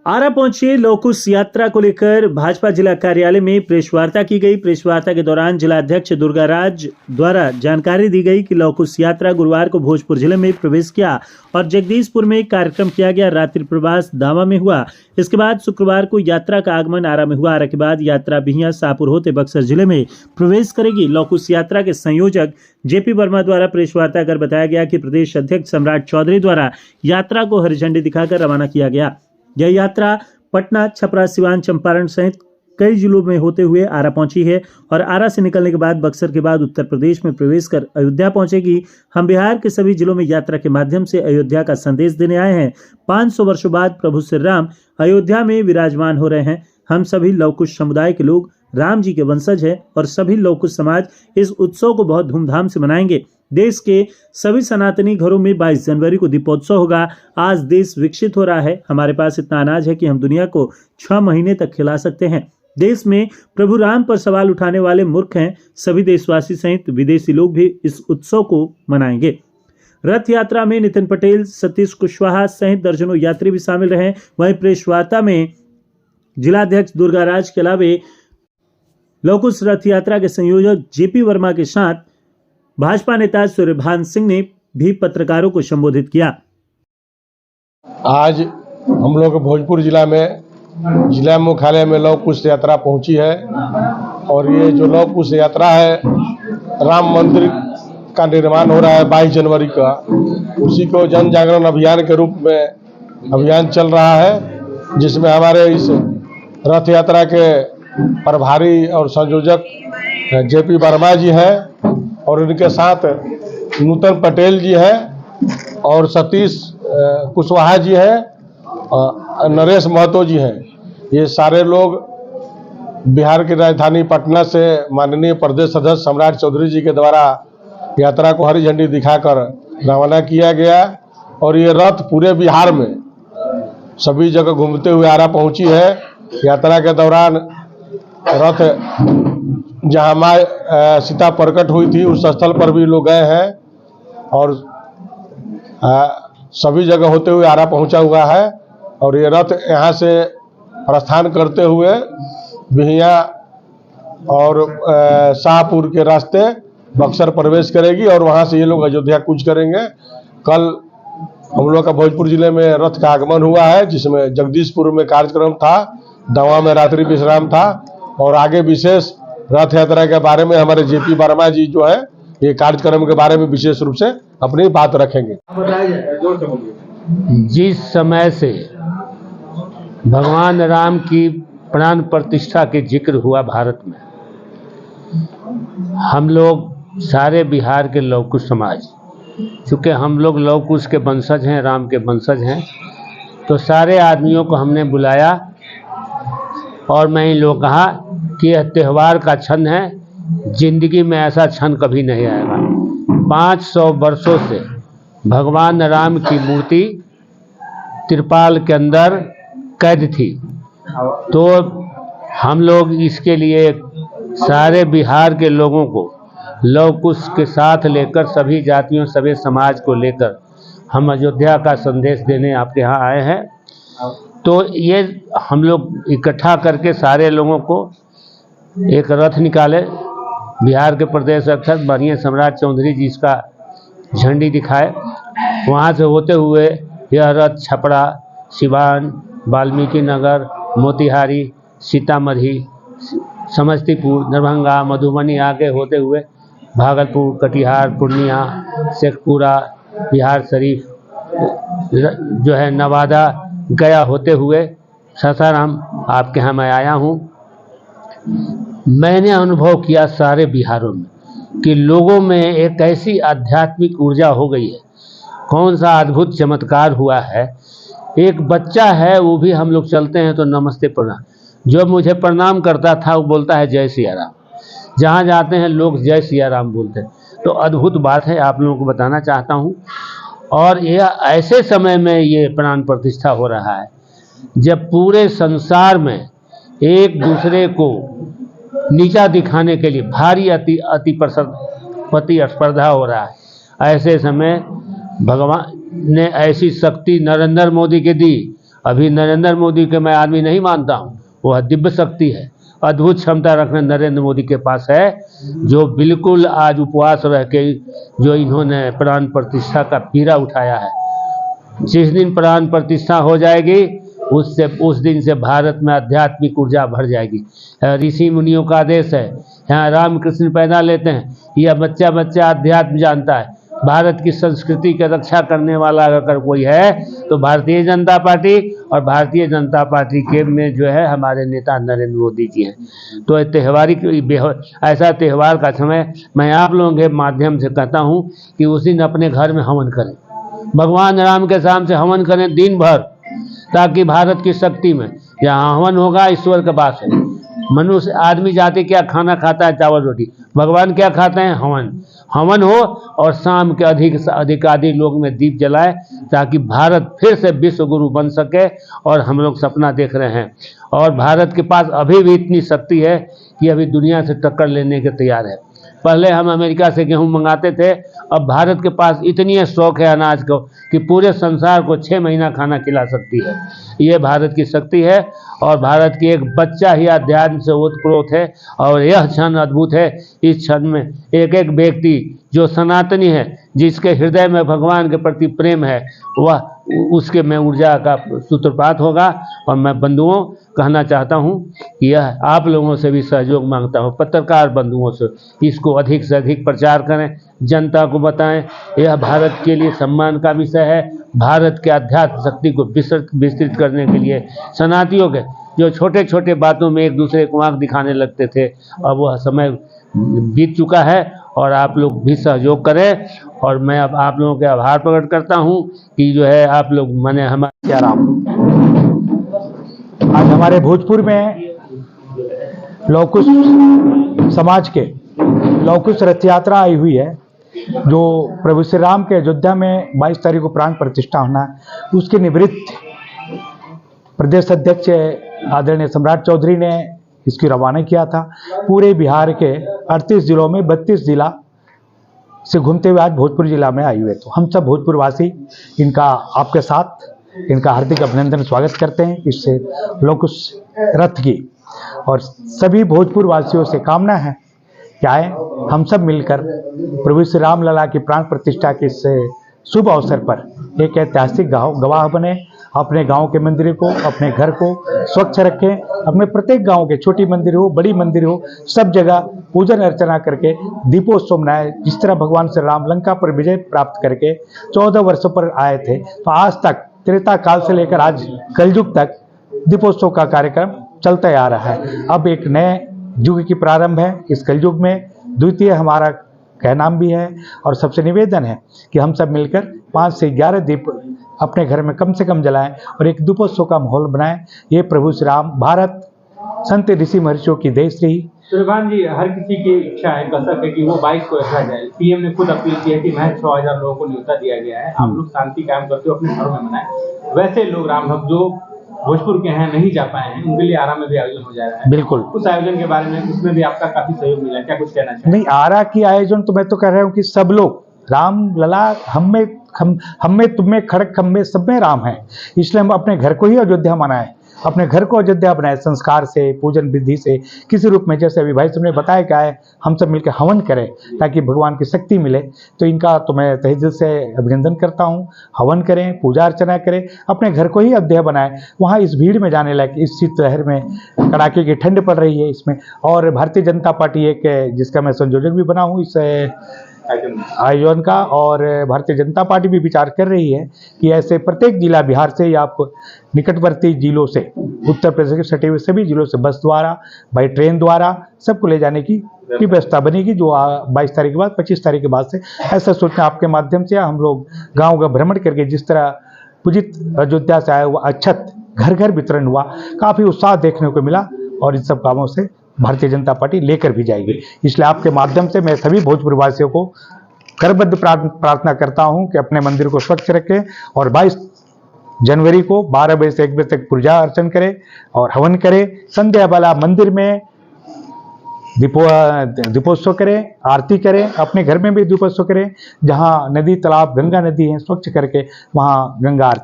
आरा पहुंचे लौह कुश यात्रा को लेकर भाजपा जिला कार्यालय में प्रेस वार्ता की गई। प्रेस वार्ता के दौरान जिला अध्यक्ष दुर्गाराज द्वारा जानकारी दी गई कि लौह कुश यात्रा गुरुवार को भोजपुर जिले में प्रवेश किया और जगदीशपुर में कार्यक्रम किया गया। रात्रि प्रवास दावा में हुआ। इसके बाद शुक्रवार को यात्रा का आगमन आरा में हुआ। आरा के बाद यात्रा बिहिया शाहपुर होते बक्सर जिले में प्रवेश करेगी। लौह कुश यात्रा के संयोजक जेपी वर्मा द्वारा प्रेस वार्ता कर बताया गया कि प्रदेश अध्यक्ष सम्राट चौधरी द्वारा यात्रा को हरी झंडी दिखाकर रवाना किया गया। यह यात्रा पटना, छपरा, सिवान, चंपारण सहित कई जिलों में होते हुए आरा पहुंची है और आरा से निकलने के बाद बक्सर के बाद उत्तर प्रदेश में प्रवेश कर अयोध्या पहुंचेगी। हम बिहार के सभी जिलों में यात्रा के माध्यम से अयोध्या का संदेश देने आए हैं। 500 वर्षों बाद प्रभु श्री राम अयोध्या में विराजमान हो रहे हैं। हम सभी लौह कुश समुदाय के लोग राम जी के वंशज हैं और सभी लौह कुश समाज इस उत्सव को बहुत धूमधाम से मनाएंगे। देश के सभी सनातनी घरों में 22 जनवरी को दीपोत्सव होगा। आज देश विकसित हो रहा है। हमारे पास इतना अनाज है कि हम दुनिया को 6 महीने तक खिला सकते हैं। देश में प्रभु राम पर सवाल उठाने वाले मूर्ख हैं। सभी देशवासी सहित विदेशी लोग भी इस उत्सव को मनाएंगे। रथ यात्रा में नितिन पटेल, सतीश कुशवाहा सहित दर्जनों यात्री भी शामिल रहे। वहीं प्रेस वार्ता में जिलाध्यक्ष दुर्गाराज के अलावे लौह कुश रथ यात्रा के संयोजक जेपी वर्मा के साथ भाजपा नेता सूर्यभान सिंह ने भी पत्रकारों को संबोधित किया। आज हम लोग भोजपुर जिला में जिला मुख्यालय में लौह कुश यात्रा पहुंची है और ये जो लौह कुश यात्रा है, राम मंदिर का निर्माण हो रहा है 22 जनवरी का, उसी को जन जागरण अभियान के रूप में अभियान चल रहा है, जिसमें हमारे इस रथ यात्रा के प्रभारी और संयोजक जेपी वर्मा जी हैं और इनके साथ नूतन पटेल जी हैं और सतीश कुशवाहा जी हैं, नरेश महतो जी हैं। ये सारे लोग बिहार की राजधानी पटना से माननीय प्रदेश सदस्य सम्राट चौधरी जी के द्वारा यात्रा को हरी झंडी दिखाकर रवाना किया गया और ये रथ पूरे बिहार में सभी जगह घूमते हुए आरा पहुंची है। यात्रा के दौरान रथ जहाँ माँ सीता प्रकट हुई थी उस स्थल पर भी लोग गए हैं और सभी जगह होते हुए आरा पहुंचा हुआ है और ये रथ यहाँ से प्रस्थान करते हुए बिहिया और शाहपुर के रास्ते बक्सर प्रवेश करेगी और वहाँ से ये लोग अयोध्या कूच करेंगे। कल हम लोग का भोजपुर जिले में रथ का आगमन हुआ है, जिसमें जगदीशपुर में कार्यक्रम था, दवा में रात्रि विश्राम था और आगे विशेष रथ यात्रा के बारे में हमारे जेपी वर्मा जी जो है ये कार्यक्रम के बारे में विशेष रूप से अपनी बात रखेंगे। जिस समय से भगवान राम की प्राण प्रतिष्ठा के जिक्र हुआ भारत में, हम लोग सारे बिहार के लौह कुश समाज, चूँकि हम लोग लौह कुश के वंशज हैं, राम के वंशज हैं, तो सारे आदमियों को हमने बुलाया और मैं इन लोग कहा कि यह त्यौहार का क्षण है, जिंदगी में ऐसा क्षण कभी नहीं आएगा। 500 वर्षों से भगवान राम की मूर्ति त्रिपाल के अंदर कैद थी, तो हम लोग इसके लिए सारे बिहार के लोगों को लौह कुश के साथ लेकर, सभी जातियों सभी समाज को लेकर हम अयोध्या का संदेश देने आपके यहाँ आए हैं। तो ये हम लोग इकट्ठा करके सारे लोगों को एक रथ निकाले। बिहार के प्रदेश अध्यक्ष माननीय सम्राट चौधरी जी इसका झंडी दिखाए। वहाँ से होते हुए यह रथ छपरा, सिवान, वाल्मीकि नगर, मोतिहारी, सीतामढ़ी, समस्तीपुर, दरभंगा, मधुबनी आगे होते हुए भागलपुर, कटिहार, पूर्णिया, शेखपुरा, बिहार शरीफ जो है नवादा, गया होते हुए सासाराम आपके यहाँ मैं आया हूँ। मैंने अनुभव किया सारे बिहारों में कि लोगों में एक ऐसी आध्यात्मिक ऊर्जा हो गई है। कौन सा अद्भुत चमत्कार हुआ है। एक बच्चा है, वो भी हम लोग चलते हैं तो नमस्ते प्रणाम, जो मुझे प्रणाम करता था वो बोलता है जय सिया राम। जहाँ जाते हैं लोग जय सिया राम बोलते हैं। तो अद्भुत बात है, आप लोगों को बताना चाहता हूँ। और यह ऐसे समय में ये प्राण प्रतिष्ठा हो रहा है जब पूरे संसार में एक दूसरे को नीचा दिखाने के लिए भारी अति प्रतिस्पर्धा हो रहा है। ऐसे समय भगवान ने ऐसी शक्ति नरेंद्र मोदी के दी अभी नरेंद्र मोदी के मैं आदमी नहीं मानता हूँ, वह दिव्य शक्ति है, अद्भुत क्षमता रखने नरेंद्र मोदी के पास है, जो बिल्कुल आज उपवास रह के जो इन्होंने प्राण प्रतिष्ठा का पीड़ा उठाया है। जिस दिन प्राण प्रतिष्ठा हो जाएगी उस दिन से भारत में आध्यात्मिक ऊर्जा भर जाएगी। ऋषि मुनियों का आदेश है, यहाँ रामकृष्ण पैदा लेते हैं, यह बच्चा बच्चा अध्यात्म जानता है। भारत की संस्कृति की रक्षा करने वाला अगर कोई है तो भारतीय जनता पार्टी, और भारतीय जनता पार्टी के में जो है हमारे नेता नरेंद्र मोदी जी हैं। तो ऐसा त्यौहार का समय मैं आप लोगों के माध्यम से कहता हूँ कि उस दिन अपने घर में हवन करें, भगवान राम के सामने से हवन करें दिन भर, ताकि भारत की शक्ति में जहाँ हवन होगा ईश्वर का वास है। मनुष्य आदमी जाति क्या खाना खाता है, चावल रोटी, भगवान क्या खाते हैं, हवन। हवन हो और शाम के अधिक लोग में दीप जलाए, ताकि भारत फिर से विश्व गुरु बन सके। और हम लोग सपना देख रहे हैं, और भारत के पास अभी भी इतनी शक्ति है कि अभी दुनिया से टक्कर लेने के तैयार है। पहले हम अमेरिका से गेहूं मंगाते थे, अब भारत के पास इतनी शौक है अनाज को कि पूरे संसार को 6 महीना खाना खिला सकती है। ये भारत की शक्ति है, और भारत की एक बच्चा ही अध्यात्म से ओतप्रोत है। और यह क्षण अद्भुत है, इस क्षण में एक एक व्यक्ति जो सनातनी है, जिसके हृदय में भगवान के प्रति प्रेम है, वह उसके में ऊर्जा का सूत्रपात होगा। और मैं बंधुओं कहना चाहता हूं कि यह आप लोगों से भी सहयोग मांगता हूं, पत्रकार बंधुओं से, इसको अधिक से अधिक प्रचार करें, जनता को बताएं। यह भारत के लिए सम्मान का विषय है। भारत के आध्यात्म शक्ति को विस्तृत करने के लिए सनातियों के जो छोटे छोटे बातों में एक दूसरे को आंख दिखाने लगते थे, अब वह समय बीत चुका है, और आप लोग भी सहयोग करें। और मैं अब आप लोगों के आभार प्रकट करता हूं कि जो है आप लोग मैंने हमारे क्या राम। आज हमारे भोजपुर में लौकुश समाज के लौकुश रथ यात्रा आई हुई है, जो प्रभु श्री राम के अयोध्या में 22 तारीख को प्राण प्रतिष्ठा होना है। उसके निवृत्त प्रदेश अध्यक्ष आदरणीय सम्राट चौधरी ने इसकी रवाना किया था। पूरे बिहार के 38 जिलों में 32 जिला से घूमते हुए आज भोजपुर जिला में आए हुए। तो हम सब भोजपुर वासी इनका आपके साथ इनका हार्दिक अभिनंदन स्वागत करते हैं इस लौकुश रथ की। और सभी भोजपुर वासियों से कामना है कि आए हम सब मिलकर प्रभु श्री राम लला की प्राण प्रतिष्ठा के इस शुभ अवसर पर एक ऐतिहासिक गवाह बने। अपने गांव के मंदिर को, अपने घर को स्वच्छ रखें। अपने प्रत्येक गांव के छोटी मंदिर हो, बड़ी मंदिर हो, सब जगह पूजन अर्चना करके दीपोत्सव मनाए। जिस तरह भगवान श्री राम लंका पर विजय प्राप्त करके 14 वर्षों पर आए थे, तो आज तक त्रेता काल से लेकर आज कलयुग तक दीपोत्सव का कार्यक्रम चलता आ रहा है। अब एक नए युग की प्रारंभ है इस कलयुग में। द्वितीय हमारा कहनाम भी है, और सबसे निवेदन है कि हम सब मिलकर 5 से 11 दीप अपने घर में कम से कम जलाएं और एक दीपोत्सव का माहौल बनाएं। ये प्रभु श्री राम, भारत संत ऋषि महर्षियों की देश रही। सूर्यकांत जी, हर किसी की इच्छा है, कसक है कि वो 22 को रखा जाए। पीएम ने खुद अपील की है कि महज 6000 लोगों को न्योता दिया गया है, आप लोग शांति कायम करते हो, अपने घरों में मनाएं। वैसे लोग राम भक्त जो भोजपुर के हैं, नहीं जा पाए हैं, उनके लिए आरा में भी आयोजन हो जा रहा है। बिल्कुल, उस आयोजन के बारे में, उसमें भी आपका काफी सहयोग मिला, क्या कुछ कहना चाहिए? नहीं, आरा की आयोजन तो मैं तो कह रहा हूँ कि सब लोग राम लला हम में तुम में खड़क खम में सब में राम है। इसलिए हम अपने घर को ही अयोध्या मनाएं, अपने घर को अयोध्या बनाए, संस्कार से, पूजन विधि से, किसी रूप में। जैसे अभी भाई साहब ने बताया क्या है, हम सब मिलकर हवन करें ताकि भगवान की शक्ति मिले। तो इनका तो मैं तहे दिल से अभिनंदन करता हूँ। हवन करें, पूजा अर्चना करें, अपने घर को ही अयोध्या बनाएं। वहाँ इस भीड़ में जाने लायक, इस शीतलहर में कड़ाके की ठंड पड़ रही है इसमें। और भारतीय जनता पार्टी एक जिसका मैं संयोजक भी बना हूँ इस आयोजन का, और भारतीय जनता पार्टी भी विचार कर रही है कि ऐसे प्रत्येक जिला बिहार से या आप निकटवर्ती जिलों से, उत्तर प्रदेश के सटे हुए सभी जिलों से बस द्वारा, बाई ट्रेन द्वारा सबको ले जाने की व्यवस्था बनेगी, जो 22 तारीख के बाद, 25 तारीख के बाद से। ऐसा सोचना आपके माध्यम से हम लोग गाँव का भ्रमण करके जिस तरह पूजित अयोध्या से आया हुआ अक्षत घर घर वितरण हुआ, काफ़ी उत्साह देखने को मिला, और इन सब कामों से भारतीय जनता पार्टी लेकर भी जाएगी। इसलिए आपके माध्यम से मैं सभी भोजपुर वासियों को करबद्ध प्रार्थना करता हूं कि अपने मंदिर को स्वच्छ रखें, और 22 जनवरी को 12 बजे से 1 बजे तक पूजा अर्चन करें और हवन करें। संध्या वाला मंदिर में दीपोत्सव करें, आरती करें, अपने घर में भी दीपोत्सव करें। जहां नदी, तालाब, गंगा नदी है, स्वच्छ करके वहां गंगा आरती